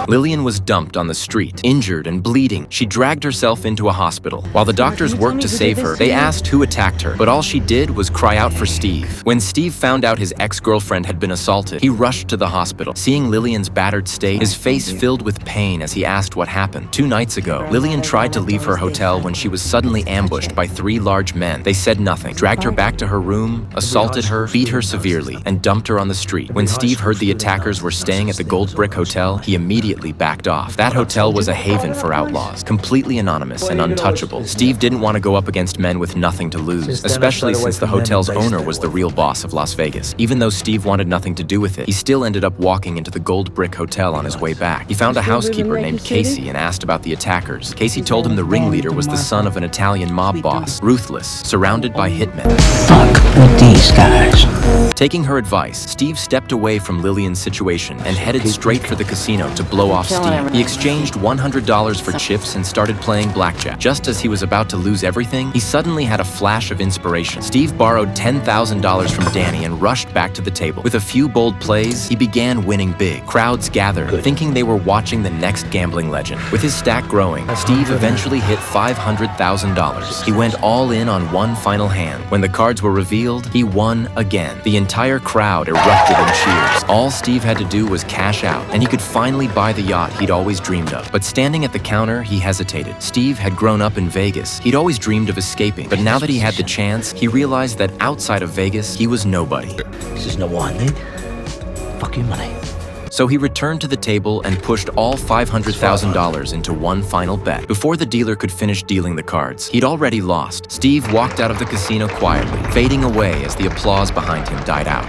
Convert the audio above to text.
Lillian was dumped on the street, injured and bleeding. She dragged herself into a hospital. While the doctors worked to save her, they asked who attacked her, but all she did was cry out for Steve. When Steve found out his ex-girlfriend had been assaulted, he rushed to the hospital. Seeing Lillian's battered state, his face filled with pain as he asked what happened. 2 nights ago, Lillian tried to leave her hotel when she was suddenly ambushed by 3 large men. They said nothing, dragged her back to her room, assaulted her, beat her severely, and dumped her on the street. When Steve heard the attackers were staying at the Gold Brick Hotel, he immediately backed off. That hotel was a haven for outlaws, completely anonymous and untouchable. Steve didn't want to go up against men with nothing to lose, especially since the hotel's owner was the real boss of Las Vegas. Even though Steve wanted nothing to do with it, he still ended up walking into the Gold Brick Hotel on his way back. He found a housekeeper named Casey and asked about the attackers. Casey told him the ringleader was the son of an Italian mob boss, ruthless, surrounded by hitmen. Fuck with these guys. Taking her advice, Steve stepped away from Lillian's situation and headed straight for the casino to blow off steam. He exchanged $100 for chips and started playing blackjack. Just as he was about to lose everything, he suddenly had a flash of inspiration. Steve borrowed $10,000 from Danny and rushed back to the table. With a few bold plays, he began winning big. Crowds gathered, thinking they were watching the next gambling legend. With his stack growing, Steve eventually hit $500,000. He went all in on one final hand. When the cards were revealed, he won again. The entire crowd erupted in cheers. All Steve had to do was cash out, and he could finally buy the yacht he'd always dreamed of. But standing at the counter, he hesitated. Steve had grown up in Vegas. He'd always dreamed of escaping, but now that he had the chance, he realized that outside of Vegas, he was nobody. This is no one, dude. Fuck your money. So he returned to the table and pushed all $500,000 into one final bet. Before the dealer could finish dealing the cards, he'd already lost. Steve walked out of the casino quietly, fading away as the applause behind him died out.